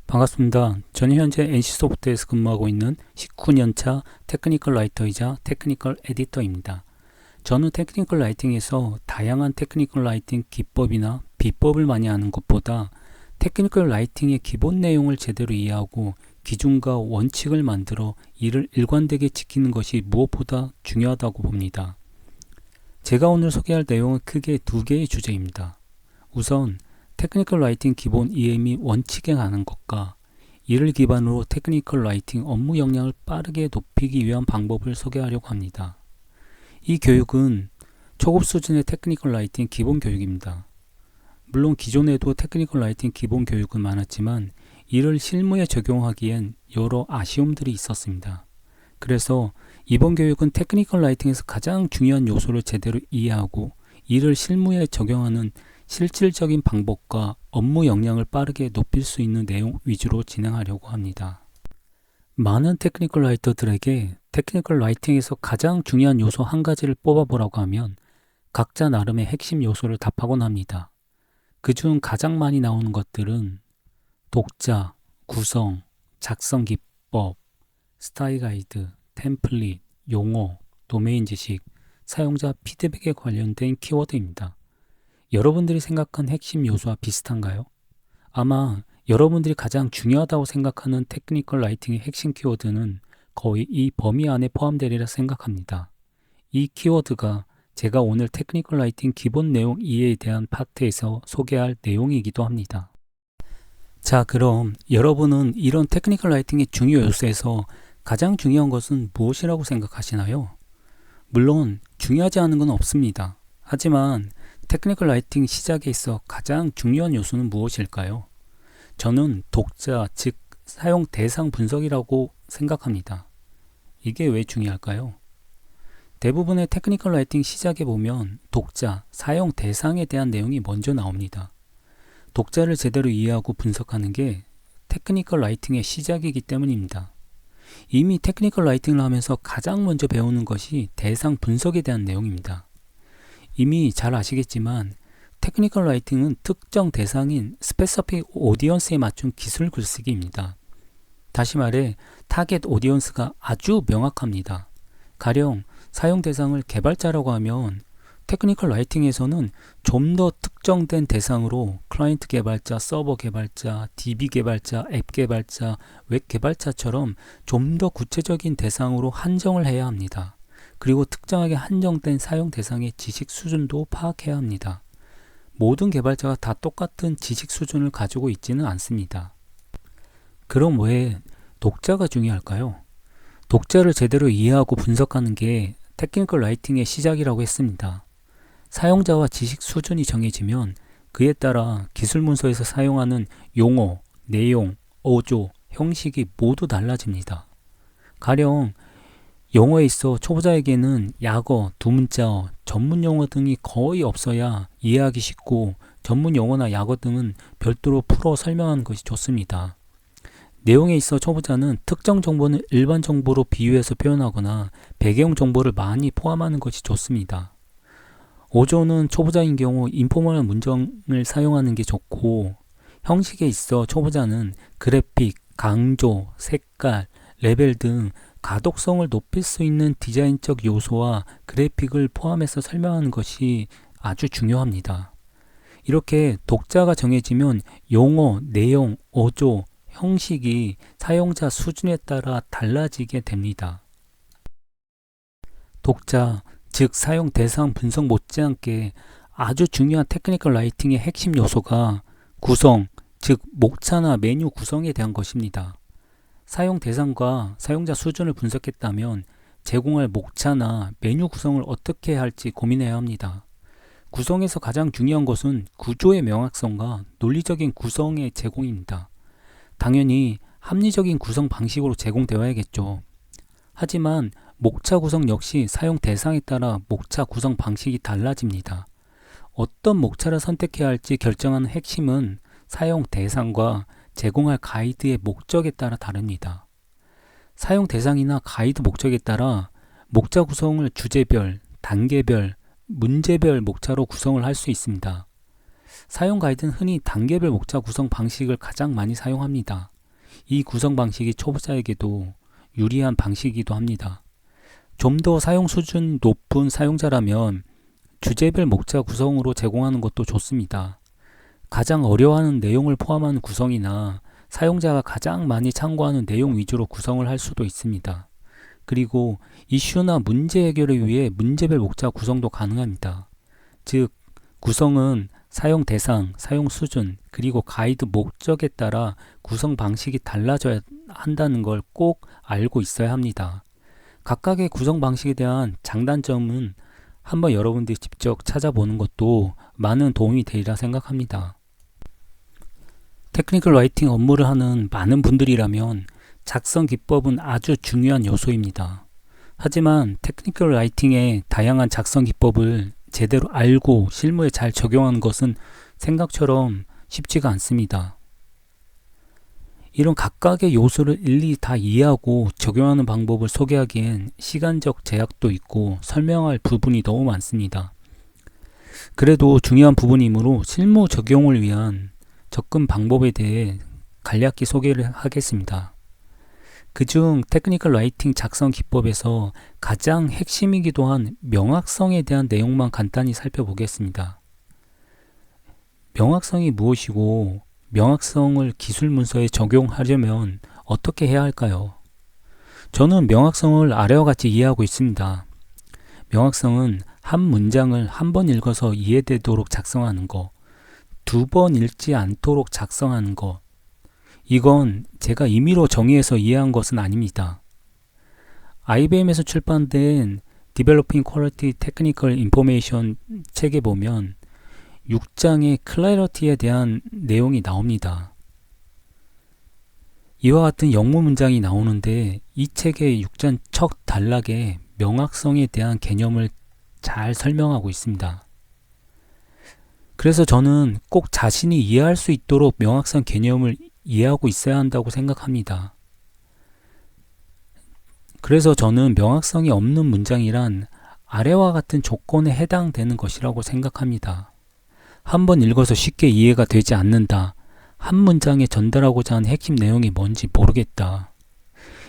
반갑습니다. 저는 현재 NC소프트에서 근무하고 있는 19년차 테크니컬 라이터이자 테크니컬 에디터입니다. 저는 테크니컬 라이팅에서 다양한 테크니컬 라이팅 기법이나 비법을 많이 하는 것보다 테크니컬 라이팅의 기본 내용을 제대로 이해하고 기준과 원칙을 만들어 이를 일관되게 지키는 것이 무엇보다 중요하다고 봅니다. 제가 오늘 소개할 내용은 크게 두 개의 주제입니다. 우선 테크니컬 라이팅 기본 이해 및 원칙에 관한 것과 이를 기반으로 테크니컬 라이팅 업무 역량을 빠르게 높이기 위한 방법을 소개하려고 합니다. 이 교육은 초급 수준의 테크니컬 라이팅 기본 교육입니다. 물론 기존에도 테크니컬 라이팅 기본 교육은 많았지만 이를 실무에 적용하기엔 여러 아쉬움들이 있었습니다. 그래서 이번 교육은 테크니컬 라이팅에서 가장 중요한 요소를 제대로 이해하고 이를 실무에 적용하는 실질적인 방법과 업무 역량을 빠르게 높일 수 있는 내용 위주로 진행하려고 합니다. 많은 테크니컬 라이터들에게 테크니컬 라이팅에서 가장 중요한 요소 한 가지를 뽑아보라고 하면 각자 나름의 핵심 요소를 답하곤 합니다. 그중 가장 많이 나오는 것들은 독자, 구성, 작성 기법, 스타일 가이드, 템플릿, 용어, 도메인 지식, 사용자 피드백에 관련된 키워드입니다. 여러분들이 생각한 핵심 요소와 비슷한가요? 아마 여러분들이 가장 중요하다고 생각하는 테크니컬 라이팅의 핵심 키워드는 거의 이 범위 안에 포함되리라 생각합니다. 이 키워드가 제가 오늘 테크니컬 라이팅 기본 내용 이해에 대한 파트에서 소개할 내용이기도 합니다. 자, 그럼 여러분은 이런 테크니컬 라이팅의 중요 요소에서 가장 중요한 것은 무엇이라고 생각하시나요? 물론 중요하지 않은 건 없습니다. 하지만 테크니컬 라이팅 시작에 있어 가장 중요한 요소는 무엇일까요? 저는 독자, 즉 사용 대상 분석이라고 생각합니다. 이게 왜 중요할까요? 대부분의 테크니컬 라이팅 시작에 보면 독자, 사용 대상에 대한 내용이 먼저 나옵니다. 독자를 제대로 이해하고 분석하는 게 테크니컬 라이팅의 시작이기 때문입니다. 이미 테크니컬 라이팅을 하면서 가장 먼저 배우는 것이 대상 분석에 대한 내용입니다. 이미 잘 아시겠지만 테크니컬 라이팅은 특정 대상인 스페시픽 오디언스에 맞춘 기술 글쓰기입니다. 다시 말해 타겟 오디언스가 아주 명확합니다. 가령 사용 대상을 개발자라고 하면 테크니컬 라이팅에서는 좀 더 특정된 대상으로 클라이언트 개발자, 서버 개발자, DB 개발자, 앱 개발자, 웹 개발자처럼 좀 더 구체적인 대상으로 한정을 해야 합니다. 그리고 특정하게 한정된 사용 대상의 지식 수준도 파악해야 합니다. 모든 개발자가 다 똑같은 지식 수준을 가지고 있지는 않습니다. 그럼 왜 독자가 중요할까요? 독자를 제대로 이해하고 분석하는 게 테크니컬 라이팅의 시작이라고 했습니다. 사용자와 지식 수준이 정해지면 그에 따라 기술 문서에서 사용하는 용어, 내용, 어조, 형식이 모두 달라집니다. 가령 영어에 있어 초보자에게는 약어, 두문자어, 전문 용어 등이 거의 없어야 이해하기 쉽고 전문 용어나 약어 등은 별도로 풀어 설명하는 것이 좋습니다. 내용에 있어 초보자는 특정 정보는 일반 정보로 비유해서 표현하거나 배경 정보를 많이 포함하는 것이 좋습니다. 어조는 초보자인 경우 인포멀한 문장을 사용하는 게 좋고 형식에 있어 초보자는 그래픽, 강조, 색깔, 레벨 등 가독성을 높일 수 있는 디자인적 요소와 그래픽을 포함해서 설명하는 것이 아주 중요합니다. 이렇게 독자가 정해지면 용어, 내용, 어조, 형식이 사용자 수준에 따라 달라지게 됩니다. 독자, 즉 사용 대상 분석 못지않게 아주 중요한 테크니컬 라이팅의 핵심 요소가 구성, 즉 목차나 메뉴 구성에 대한 것입니다. 사용 대상과 사용자 수준을 분석했다면 제공할 목차나 메뉴 구성을 어떻게 할지 고민해야 합니다. 구성에서 가장 중요한 것은 구조의 명확성과 논리적인 구성의 제공입니다. 당연히 합리적인 구성 방식으로 제공되어야겠죠. 하지만 목차 구성 역시 사용 대상에 따라 목차 구성 방식이 달라집니다. 어떤 목차를 선택해야 할지 결정하는 핵심은 사용 대상과 제공할 가이드의 목적에 따라 다릅니다. 사용 대상이나 가이드 목적에 따라 목차 구성을 주제별, 단계별, 문제별 목차로 구성을 할 수 있습니다. 사용 가이드는 흔히 단계별 목차 구성 방식을 가장 많이 사용합니다. 이 구성 방식이 초보자에게도 유리한 방식이기도 합니다. 좀 더 사용 수준 높은 사용자라면 주제별 목차 구성으로 제공하는 것도 좋습니다. 가장 어려워하는 내용을 포함하는 구성이나 사용자가 가장 많이 참고하는 내용 위주로 구성을 할 수도 있습니다. 그리고 이슈나 문제 해결을 위해 문제별 목차 구성도 가능합니다. 즉, 구성은 사용 대상, 사용 수준, 그리고 가이드 목적에 따라 구성 방식이 달라져야 한다는 걸 꼭 알고 있어야 합니다. 각각의 구성 방식에 대한 장단점은 한번 여러분들이 직접 찾아보는 것도 많은 도움이 되리라 생각합니다. 테크니컬 라이팅 업무를 하는 많은 분들이라면 작성 기법은 아주 중요한 요소입니다. 하지만 테크니컬 라이팅의 다양한 작성 기법을 제대로 알고 실무에 잘 적용하는 것은 생각처럼 쉽지가 않습니다. 이런 각각의 요소를 일일이 다 이해하고 적용하는 방법을 소개하기엔 시간적 제약도 있고 설명할 부분이 너무 많습니다. 그래도 중요한 부분이므로 실무 적용을 위한 접근 방법에 대해 간략히 소개를 하겠습니다. 그중 테크니컬 라이팅 작성 기법에서 가장 핵심이기도 한 명확성에 대한 내용만 간단히 살펴보겠습니다. 명확성이 무엇이고 명확성을 기술 문서에 적용하려면 어떻게 해야 할까요? 저는 명확성을 아래와 같이 이해하고 있습니다. 명확성은 한 문장을 한 번 읽어서 이해되도록 작성하는 것, 두 번 읽지 않도록 작성하는 것, 이건 제가 임의로 정의해서 이해한 것은 아닙니다. IBM에서 출판된 Developing Quality Technical Information 책에 보면 6장의 Clarity에 대한 내용이 나옵니다. 이와 같은 영문 문장이 나오는데 이 책의 6장 첫 단락에 명확성에 대한 개념을 잘 설명하고 있습니다. 그래서 저는 꼭 자신이 이해할 수 있도록 명확성 개념을 이해하고 있어야 한다고 생각합니다. 그래서 저는 명확성이 없는 문장이란 아래와 같은 조건에 해당되는 것이라고 생각합니다. 한번 읽어서 쉽게 이해가 되지 않는다. 한 문장에 전달하고자 하는 핵심 내용이 뭔지 모르겠다.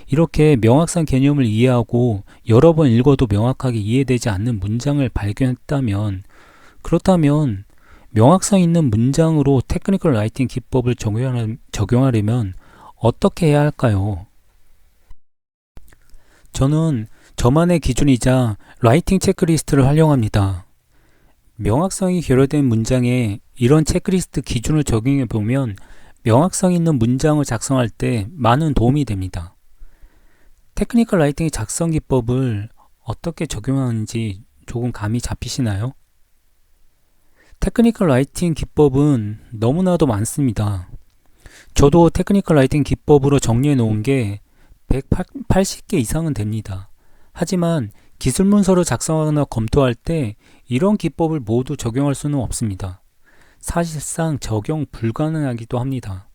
이렇게 명확성 개념을 이해하고 여러 번 읽어도 명확하게 이해되지 않는 문장을 발견했다면, 그렇다면 명확성 있는 문장으로 테크니컬 라이팅 기법을 적용하려면 어떻게 해야 할까요? 저는 저만의 기준이자 라이팅 체크리스트를 활용합니다. 명확성이 결여된 문장에 이런 체크리스트 기준을 적용해 보면 명확성 있는 문장을 작성할 때 많은 도움이 됩니다. 테크니컬 라이팅의 작성 기법을 어떻게 적용하는지 조금 감이 잡히시나요? 테크니컬 라이팅 기법은 너무나도 많습니다. 저도 테크니컬 라이팅 기법으로 정리해 놓은 게 180개 이상은 됩니다. 하지만 기술 문서를 작성하거나 검토할 때 이런 기법을 모두 적용할 수는 없습니다. 사실상 적용 불가능하기도 합니다.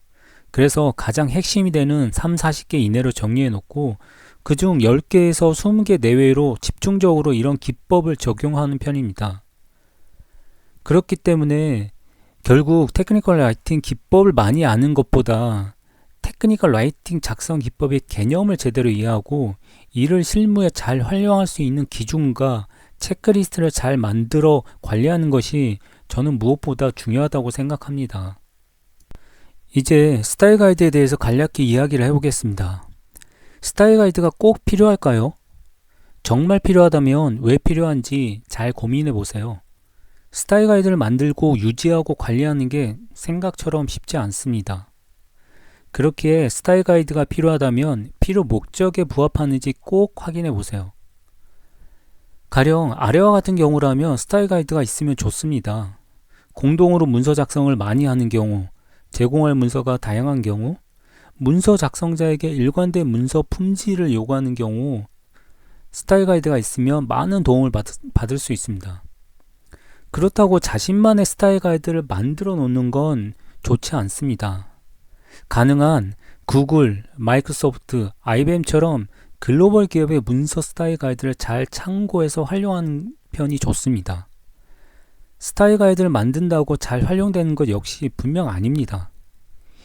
그래서 가장 핵심이 되는 30-40개 이내로 정리해 놓고 그중 10개에서 20개 내외로 집중적으로 이런 기법을 적용하는 편입니다. 그렇기 때문에 결국 테크니컬 라이팅 기법을 많이 아는 것보다 테크니컬 라이팅 작성 기법의 개념을 제대로 이해하고 이를 실무에 잘 활용할 수 있는 기준과 체크리스트를 잘 만들어 관리하는 것이 저는 무엇보다 중요하다고 생각합니다. 이제 스타일 가이드에 대해서 간략히 이야기를 해보겠습니다. 스타일 가이드가 꼭 필요할까요? 정말 필요하다면 왜 필요한지 잘 고민해 보세요. 스타일 가이드를 만들고 유지하고 관리하는 게 생각처럼 쉽지 않습니다. 그렇기에 스타일 가이드가 필요하다면 필요 목적에 부합하는지 꼭 확인해 보세요. 가령 아래와 같은 경우라면 스타일 가이드가 있으면 좋습니다. 공동으로 문서 작성을 많이 하는 경우, 제공할 문서가 다양한 경우, 문서 작성자에게 일관된 문서 품질을 요구하는 경우 스타일 가이드가 있으면 많은 도움을 받을 수 있습니다. 그렇다고 자신만의 스타일 가이드를 만들어 놓는 건 좋지 않습니다. 가능한 구글, 마이크로소프트, IBM처럼 글로벌 기업의 문서 스타일 가이드를 잘 참고해서 활용하는 편이 좋습니다. 스타일 가이드를 만든다고 잘 활용되는 것 역시 분명 아닙니다.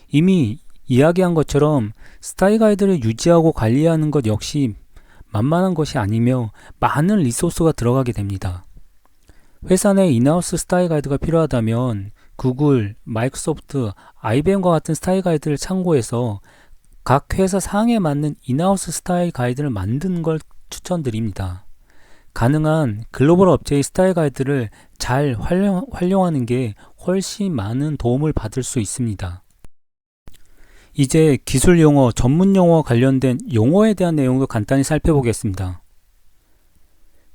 이미 이야기한 것처럼 스타일 가이드를 유지하고 관리하는 것 역시 만만한 것이 아니며 많은 리소스가 들어가게 됩니다. 회사 내 인하우스 스타일 가이드가 필요하다면 구글, 마이크로소프트, IBM과 같은 스타일 가이드를 참고해서 각 회사 사항에 맞는 인하우스 스타일 가이드를 만드는 걸 추천드립니다. 가능한 글로벌 업체의 스타일 가이드를 잘 활용하는 게 훨씬 많은 도움을 받을 수 있습니다. 이제 기술 용어, 전문 용어와 관련된 용어에 대한 내용도 간단히 살펴보겠습니다.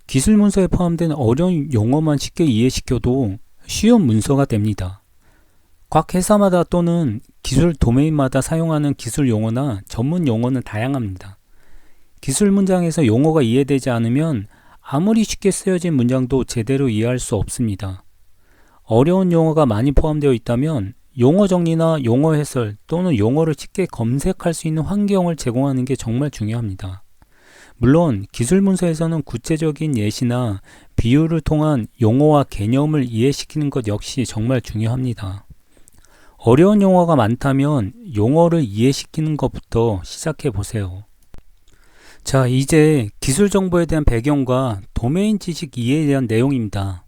기술 문서에 포함된 어려운 용어만 쉽게 이해시켜도 쉬운 문서가 됩니다. 각 회사마다 또는 기술 도메인마다 사용하는 기술 용어나 전문 용어는 다양합니다. 기술 문장에서 용어가 이해되지 않으면 아무리 쉽게 쓰여진 문장도 제대로 이해할 수 없습니다. 어려운 용어가 많이 포함되어 있다면 용어 정리나 용어 해설 또는 용어를 쉽게 검색할 수 있는 환경을 제공하는 게 정말 중요합니다. 물론 기술 문서에서는 구체적인 예시나 비유를 통한 용어와 개념을 이해시키는 것 역시 정말 중요합니다. 어려운 용어가 많다면 용어를 이해시키는 것부터 시작해 보세요. 자, 이제 기술 정보에 대한 배경과 도메인 지식 이해에 대한 내용입니다.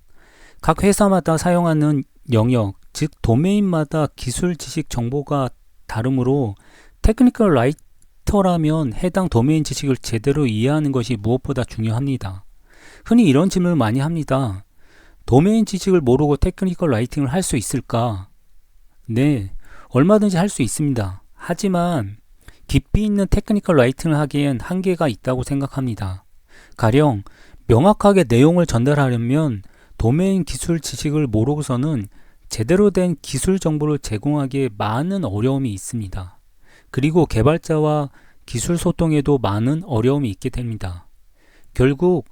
각 회사마다 사용하는 영역, 즉 도메인마다 기술 지식 정보가 다르므로 테크니컬 라이터라면 해당 도메인 지식을 제대로 이해하는 것이 무엇보다 중요합니다. 흔히 이런 질문을 많이 합니다. 도메인 지식을 모르고 테크니컬 라이팅을 할 수 있을까? 네, 얼마든지 할 수 있습니다. 하지만 깊이 있는 테크니컬 라이팅을 하기엔 한계가 있다고 생각합니다. 가령 명확하게 내용을 전달하려면 도메인 기술 지식을 모르고서는 제대로 된 기술 정보를 제공하기에 많은 어려움이 있습니다. 그리고 개발자와 기술 소통에도 많은 어려움이 있게 됩니다. 결국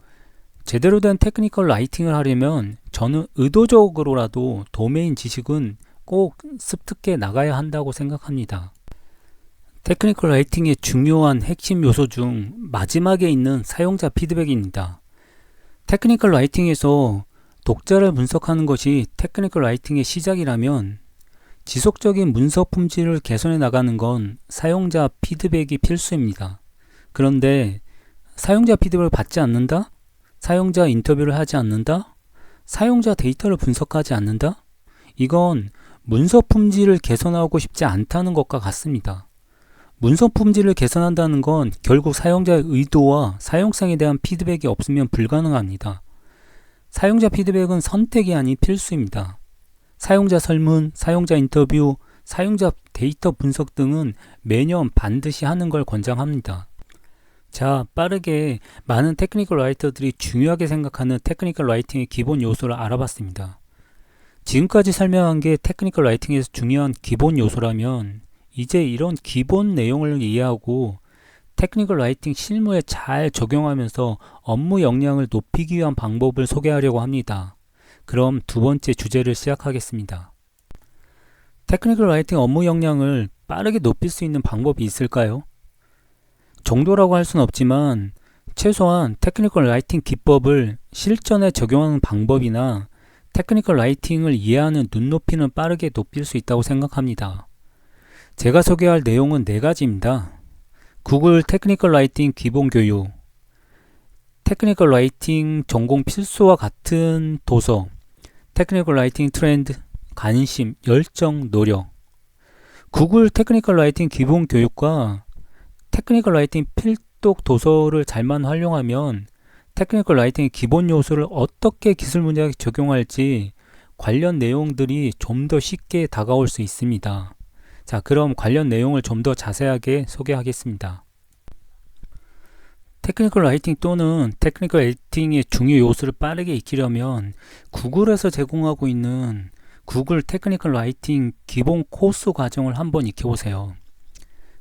제대로 된 테크니컬 라이팅을 하려면 저는 의도적으로라도 도메인 지식은 꼭 습득해 나가야 한다고 생각합니다. 테크니컬 라이팅의 중요한 핵심 요소 중 마지막에 있는 사용자 피드백입니다. 테크니컬 라이팅에서 독자를 분석하는 것이 테크니컬 라이팅의 시작이라면 지속적인 문서 품질을 개선해 나가는 건 사용자 피드백이 필수입니다. 그런데 사용자 피드백을 받지 않는다? 사용자 인터뷰를 하지 않는다? 사용자 데이터를 분석하지 않는다? 이건 문서 품질을 개선하고 싶지 않다는 것과 같습니다. 문서 품질을 개선한다는 건 결국 사용자의 의도와 사용성에 대한 피드백이 없으면 불가능합니다. 사용자 피드백은 선택이 아닌 필수입니다. 사용자 설문, 사용자 인터뷰, 사용자 데이터 분석 등은 매년 반드시 하는 걸 권장합니다. 자, 빠르게 많은 테크니컬 라이터들이 중요하게 생각하는 테크니컬 라이팅의 기본 요소를 알아봤습니다. 지금까지 설명한 게 테크니컬 라이팅에서 중요한 기본 요소라면 이제 이런 기본 내용을 이해하고 테크니컬 라이팅 실무에 잘 적용하면서 업무 역량을 높이기 위한 방법을 소개하려고 합니다. 그럼 두 번째 주제를 시작하겠습니다. 테크니컬 라이팅 업무 역량을 빠르게 높일 수 있는 방법이 있을까요? 정도라고 할 수는 없지만 최소한 테크니컬 라이팅 기법을 실전에 적용하는 방법이나 테크니컬 라이팅을 이해하는 눈높이는 빠르게 높일 수 있다고 생각합니다. 제가 소개할 내용은 4가지입니다. 구글 테크니컬 라이팅 기본 교육, 테크니컬 라이팅 전공 필수와 같은 도서, 테크니컬 라이팅 트렌드, 관심, 열정, 노력. 구글 테크니컬 라이팅 기본 교육과 테크니컬 라이팅 필독 도서를 잘만 활용하면 테크니컬 라이팅의 기본 요소를 어떻게 기술 문제에 적용할지 관련 내용들이 좀 더 쉽게 다가올 수 있습니다. 자, 그럼 관련 내용을 좀 더 자세하게 소개하겠습니다. 테크니컬 라이팅 또는 테크니컬 에디팅의 중요 요소를 빠르게 익히려면 구글에서 제공하고 있는 구글 테크니컬 라이팅 기본 코스 과정을 한번 익혀보세요.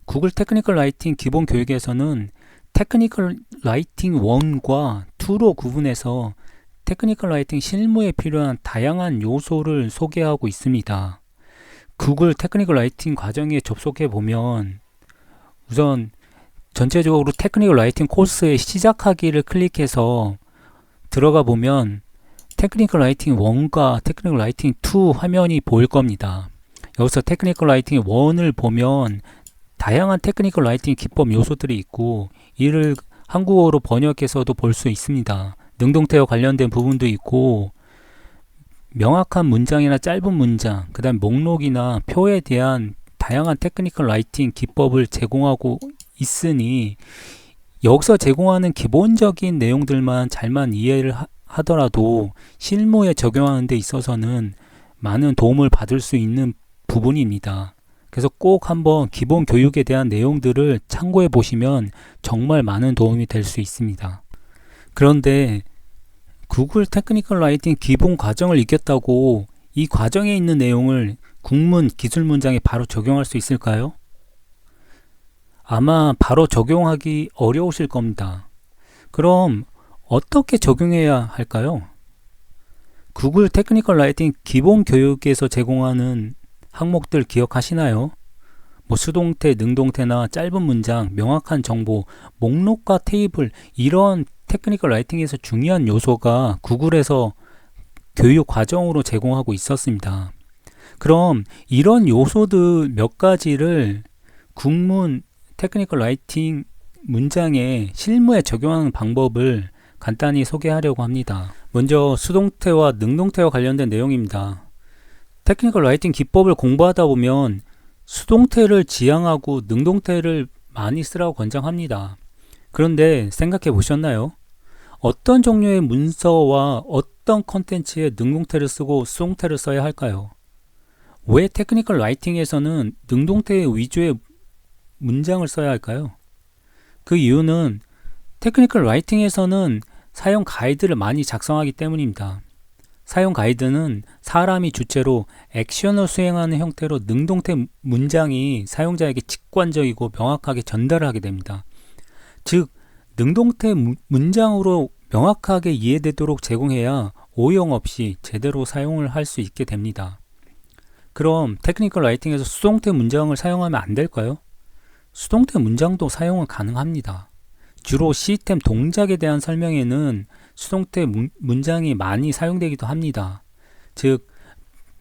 구글 테크니컬 라이팅 기본 교육에서는 테크니컬 라이팅 1과 2로 구분해서 테크니컬 라이팅 실무에 필요한 다양한 요소를 소개하고 있습니다. 구글 테크니컬 라이팅 과정에 접속해 보면 우선 전체적으로 테크니컬 라이팅 코스의 시작하기를 클릭해서 들어가 보면 테크니컬 라이팅 1과 테크니컬 라이팅 2 화면이 보일 겁니다. 여기서 테크니컬 라이팅 1을 보면 다양한 테크니컬 라이팅 기법 요소들이 있고 이를 한국어로 번역해서도 볼 수 있습니다. 능동태와 관련된 부분도 있고 명확한 문장이나 짧은 문장, 그 다음 목록이나 표에 대한 다양한 테크니컬 라이팅 기법을 제공하고 있으니 여기서 제공하는 기본적인 내용들만 잘만 이해를 하더라도 실무에 적용하는 데 있어서는 많은 도움을 받을 수 있는 부분입니다. 그래서 꼭 한번 기본 교육에 대한 내용들을 참고해 보시면 정말 많은 도움이 될 수 있습니다. 그런데 구글 테크니컬 라이팅 기본 과정을 익혔다고 이 과정에 있는 내용을 국문 기술 문장에 바로 적용할 수 있을까요? 아마 바로 적용하기 어려우실 겁니다. 그럼 어떻게 적용해야 할까요? 구글 테크니컬 라이팅 기본 교육에서 제공하는 항목들 기억하시나요? 수동태, 능동태나 짧은 문장, 명확한 정보, 목록과 테이블 이런 테크니컬 라이팅에서 중요한 요소가 구글에서 교육 과정으로 제공하고 있었습니다. 그럼 이런 요소들 몇 가지를 국문 테크니컬 라이팅 문장에 실무에 적용하는 방법을 간단히 소개하려고 합니다. 먼저 수동태와 능동태와 관련된 내용입니다. 테크니컬 라이팅 기법을 공부하다 보면 수동태를 지향하고 능동태를 많이 쓰라고 권장합니다. 그런데 생각해 보셨나요? 어떤 종류의 문서와 어떤 컨텐츠에 능동태를 쓰고 수동태를 써야 할까요? 왜 테크니컬 라이팅에서는 능동태 위주의 문장을 써야 할까요? 그 이유는 테크니컬 라이팅에서는 사용 가이드를 많이 작성하기 때문입니다. 사용 가이드는 사람이 주체로 액션을 수행하는 형태로 능동태 문장이 사용자에게 직관적이고 명확하게 전달을 하게 됩니다. 즉, 능동태 문장으로 명확하게 이해되도록 제공해야 오용 없이 제대로 사용을 할 수 있게 됩니다. 그럼 테크니컬 라이팅에서 수동태 문장을 사용하면 안 될까요? 수동태 문장도 사용은 가능합니다. 주로 시스템 동작에 대한 설명에는 수동태 문장이 많이 사용되기도 합니다. 즉,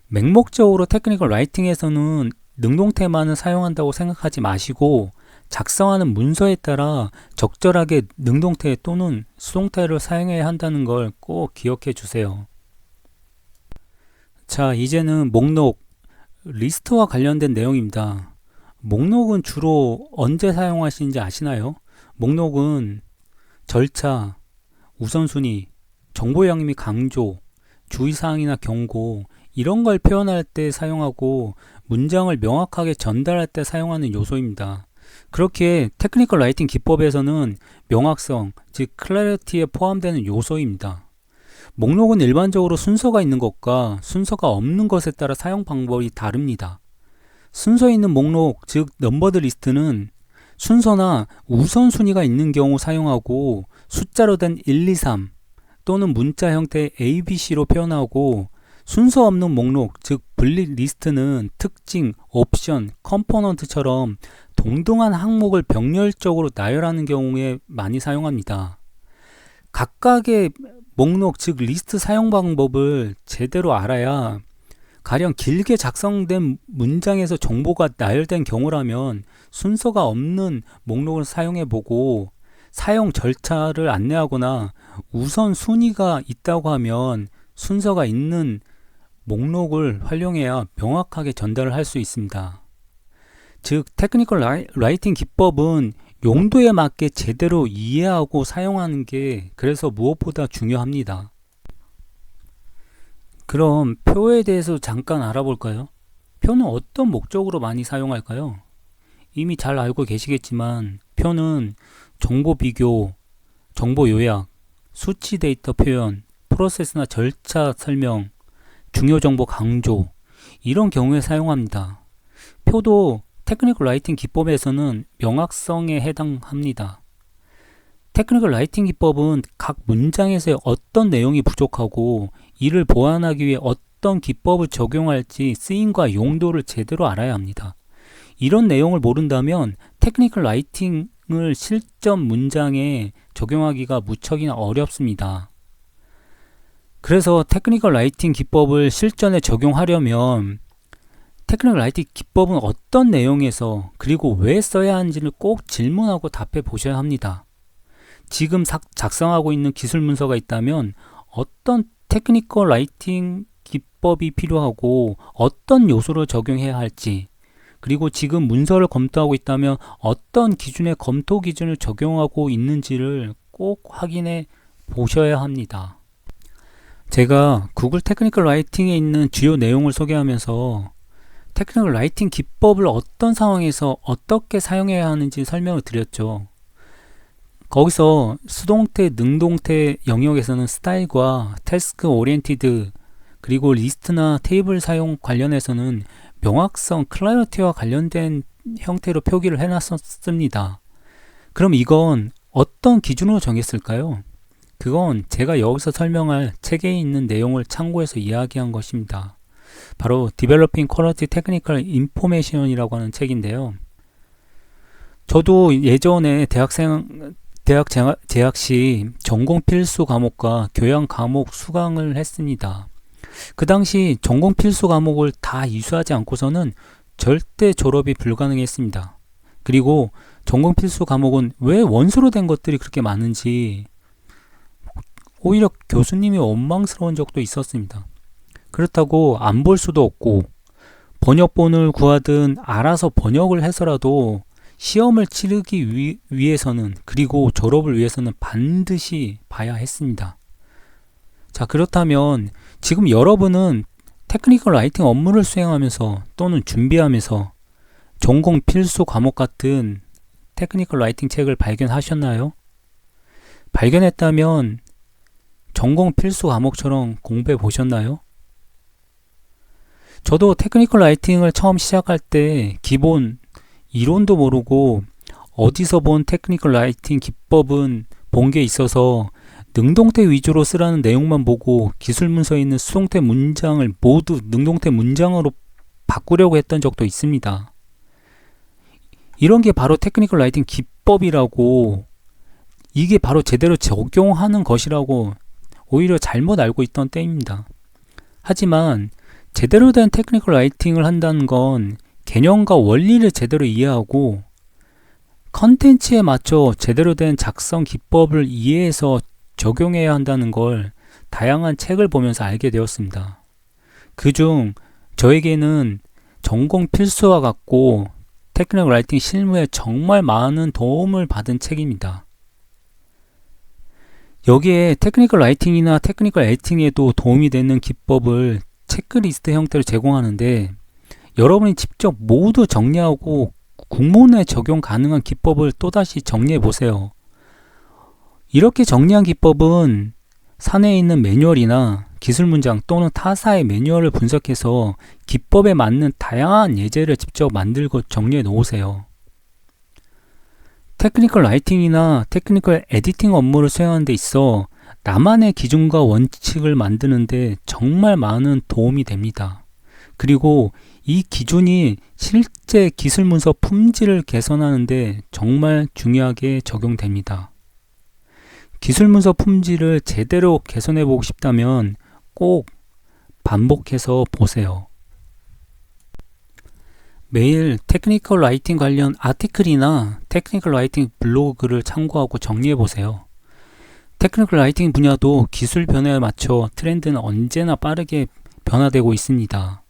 맹목적으로 테크니컬 라이팅에서는 능동태만을 사용한다고 생각하지 마시고 작성하는 문서에 따라 적절하게 능동태 또는 수동태를 사용해야 한다는 걸 꼭 기억해 주세요. 자, 이제는 목록, 리스트와 관련된 내용입니다. 목록은 주로 언제 사용하시는지 아시나요? 목록은 절차, 우선순위, 정보 양미 강조, 주의사항이나 경고 이런 걸 표현할 때 사용하고 문장을 명확하게 전달할 때 사용하는 요소입니다. 그렇게 테크니컬 라이팅 기법에서는 명확성, 즉 클래리티에 포함되는 요소입니다. 목록은 일반적으로 순서가 있는 것과 순서가 없는 것에 따라 사용 방법이 다릅니다. 순서에 있는 목록, 즉 넘버드 리스트는 순서나 우선순위가 있는 경우 사용하고 숫자로 된 1, 2, 3 또는 문자 형태의 ABC로 표현하고 순서 없는 목록, 즉 분리 리스트는 특징, 옵션, 컴포넌트처럼 동등한 항목을 병렬적으로 나열하는 경우에 많이 사용합니다. 각각의 목록, 즉 리스트 사용 방법을 제대로 알아야 가령 길게 작성된 문장에서 정보가 나열된 경우라면 순서가 없는 목록을 사용해 보고 사용 절차를 안내하거나 우선순위가 있다고 하면 순서가 있는 목록을 활용해야 명확하게 전달을 할 수 있습니다. 즉, 테크니컬 라이팅 기법은 용도에 맞게 제대로 이해하고 사용하는 게 그래서 무엇보다 중요합니다. 그럼 표에 대해서 잠깐 알아볼까요? 표는 어떤 목적으로 많이 사용할까요? 이미 잘 알고 계시겠지만 표는 정보 비교, 정보 요약, 수치 데이터 표현, 프로세스나 절차 설명, 중요 정보 강조 이런 경우에 사용합니다. 표도 테크니컬 라이팅 기법에서는 명확성에 해당합니다. 테크니컬 라이팅 기법은 각 문장에서의 어떤 내용이 부족하고 이를 보완하기 위해 어떤 기법을 적용할지 쓰임과 용도를 제대로 알아야 합니다. 이런 내용을 모른다면 테크니컬 라이팅을 실전 문장에 적용하기가 무척이나 어렵습니다. 그래서 테크니컬 라이팅 기법을 실전에 적용하려면 테크니컬 라이팅 기법은 어떤 내용에서 그리고 왜 써야 하는지를 꼭 질문하고 답해 보셔야 합니다. 지금 작성하고 있는 기술 문서가 있다면 어떤 테크니컬 라이팅 기법이 필요하고 어떤 요소를 적용해야 할지, 그리고 지금 문서를 검토하고 있다면 어떤 기준의 검토 기준을 적용하고 있는지를 꼭 확인해 보셔야 합니다. 제가 구글 테크니컬 라이팅에 있는 주요 내용을 소개하면서 테크니컬 라이팅 기법을 어떤 상황에서 어떻게 사용해야 하는지 설명을 드렸죠. 거기서 수동태, 능동태 영역에서는 스타일과 태스크 오리엔티드, 그리고 리스트나 테이블 사용 관련해서는 명확성, 클래리티와 관련된 형태로 표기를 해놨었습니다. 그럼 이건 어떤 기준으로 정했을까요? 그건 제가 여기서 설명할 책에 있는 내용을 참고해서 이야기한 것입니다. 바로 Developing Quality Technical Information이라고 하는 책인데요. 저도 예전에 대학 재학 시 전공 필수 과목과 교양 과목 수강을 했습니다. 그 당시 전공 필수 과목을 다 이수하지 않고서는 절대 졸업이 불가능했습니다. 그리고 전공 필수 과목은 왜 원서로 된 것들이 그렇게 많은지 오히려 교수님이 원망스러운 적도 있었습니다. 그렇다고 안 볼 수도 없고 번역본을 구하든 알아서 번역을 해서라도 시험을 치르기 위해서는, 그리고 졸업을 위해서는 반드시 봐야 했습니다. 자, 그렇다면 지금 여러분은 테크니컬 라이팅 업무를 수행하면서 또는 준비하면서 전공 필수 과목 같은 테크니컬 라이팅 책을 발견하셨나요? 발견했다면 전공 필수 과목처럼 공부해 보셨나요? 저도 테크니컬 라이팅을 처음 시작할 때 기본 이론도 모르고 어디서 본 테크니컬 라이팅 기법은 본 게 있어서 능동태 위주로 쓰라는 내용만 보고 기술 문서에 있는 수동태 문장을 모두 능동태 문장으로 바꾸려고 했던 적도 있습니다. 이런 게 바로 테크니컬 라이팅 기법이라고, 이게 바로 제대로 적용하는 것이라고 오히려 잘못 알고 있던 때입니다. 하지만 제대로 된 테크니컬 라이팅을 한다는 건 개념과 원리를 제대로 이해하고 컨텐츠에 맞춰 제대로 된 작성 기법을 이해해서 적용해야 한다는 걸 다양한 책을 보면서 알게 되었습니다. 그중 저에게는 전공 필수와 같고 테크니컬 라이팅 실무에 정말 많은 도움을 받은 책입니다. 여기에 테크니컬 라이팅이나 테크니컬 에디팅에도 도움이 되는 기법을 체크리스트 형태로 제공하는데, 여러분이 직접 모두 정리하고 국문에 적용 가능한 기법을 또다시 정리해 보세요. 이렇게 정리한 기법은 사내에 있는 매뉴얼이나 기술 문장 또는 타사의 매뉴얼을 분석해서 기법에 맞는 다양한 예제를 직접 만들고 정리해 놓으세요. 테크니컬 라이팅이나 테크니컬 에디팅 업무를 수행하는 데 있어 나만의 기준과 원칙을 만드는 데 정말 많은 도움이 됩니다. 그리고 이 기준이 실제 기술 문서 품질을 개선하는 데 정말 중요하게 적용됩니다. 기술 문서 품질을 제대로 개선해 보고 싶다면 꼭 반복해서 보세요. 매일 테크니컬 라이팅 관련 아티클이나 테크니컬 라이팅 블로그를 참고하고 정리해 보세요. 테크니컬 라이팅 분야도 기술 변화에 맞춰 트렌드는 언제나 빠르게 변화되고 있습니다.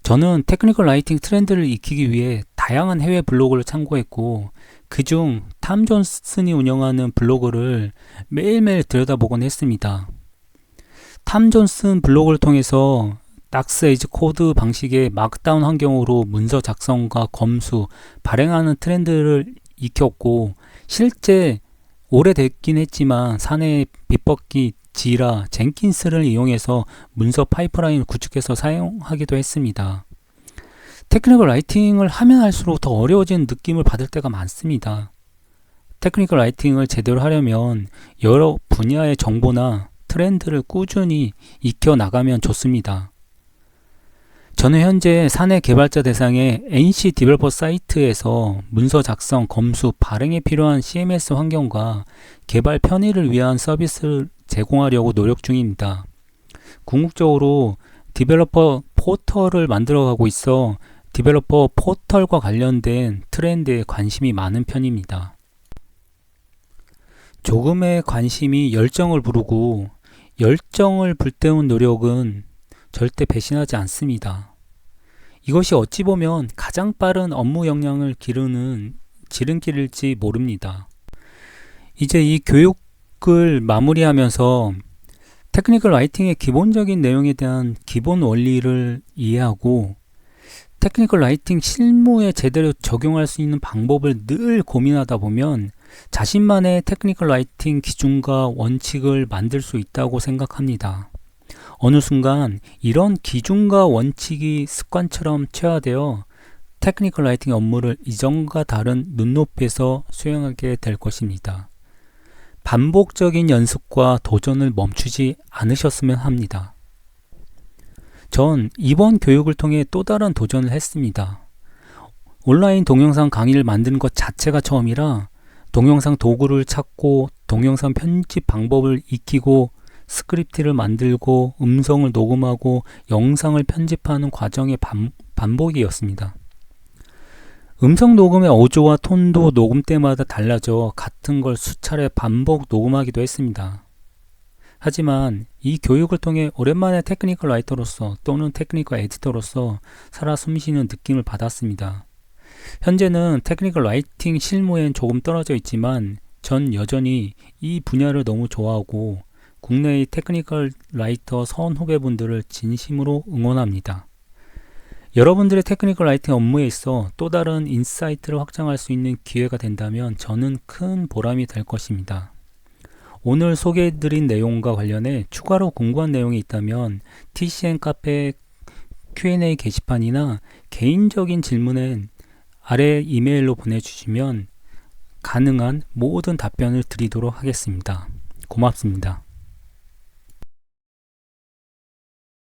저는 테크니컬 라이팅 트렌드를 익히기 위해 다양한 해외 블로그를 참고했고, 그중 탐 존슨이 운영하는 블로그를 매일매일 들여다보곤 했습니다. 탐 존슨 블로그를 통해서 닥스 에이지 코드 방식의 마크다운 환경으로 문서 작성과 검수, 발행하는 트렌드를 익혔고, 실제 오래됐긴 했지만 사내 빗벗기, 지라, 젠킨스를 이용해서 문서 파이프라인을 구축해서 사용하기도 했습니다. 테크니컬 라이팅을 하면 할수록 더 어려워지는 느낌을 받을 때가 많습니다. 테크니컬 라이팅을 제대로 하려면 여러 분야의 정보나 트렌드를 꾸준히 익혀 나가면 좋습니다. 저는 현재 사내 개발자 대상의 NC 디벨로퍼 사이트에서 문서 작성, 검수, 발행에 필요한 CMS 환경과 개발 편의를 위한 서비스를 제공하려고 노력 중입니다. 궁극적으로 디벨로퍼 포털을 만들어가고 있어 디벨로퍼 포털과 관련된 트렌드에 관심이 많은 편입니다. 조금의 관심이 열정을 부르고 열정을 불태운 노력은 절대 배신하지 않습니다. 이것이 어찌 보면 가장 빠른 업무 역량을 기르는 지름길일지 모릅니다. 이제 이 교육을 마무리하면서 테크니컬 라이팅의 기본적인 내용에 대한 기본 원리를 이해하고 테크니컬 라이팅 실무에 제대로 적용할 수 있는 방법을 늘 고민하다 보면 자신만의 테크니컬 라이팅 기준과 원칙을 만들 수 있다고 생각합니다. 어느 순간 이런 기준과 원칙이 습관처럼 체화되어 테크니컬 라이팅 업무를 이전과 다른 눈높이에서 수행하게 될 것입니다. 반복적인 연습과 도전을 멈추지 않으셨으면 합니다. 전 이번 교육을 통해 또 다른 도전을 했습니다. 온라인 동영상 강의를 만드는 것 자체가 처음이라 동영상 도구를 찾고 동영상 편집 방법을 익히고 스크립트를 만들고 음성을 녹음하고 영상을 편집하는 과정의 반복이었습니다. 음성 녹음의 어조와 톤도 녹음 때마다 달라져 같은 걸 수차례 반복 녹음하기도 했습니다. 하지만 이 교육을 통해 오랜만에 테크니컬 라이터로서 또는 테크니컬 에디터로서 살아 숨쉬는 느낌을 받았습니다. 현재는 테크니컬 라이팅 실무엔 조금 떨어져 있지만 전 여전히 이 분야를 너무 좋아하고 국내의 테크니컬 라이터 선후배분들을 진심으로 응원합니다. 여러분들의 테크니컬 라이팅 업무에 있어 또 다른 인사이트를 확장할 수 있는 기회가 된다면 저는 큰 보람이 될 것입니다. 오늘 소개해드린 내용과 관련해 추가로 궁금한 내용이 있다면 TCN 카페 Q&A 게시판이나 개인적인 질문은 아래 이메일로 보내주시면 가능한 모든 답변을 드리도록 하겠습니다. 고맙습니다.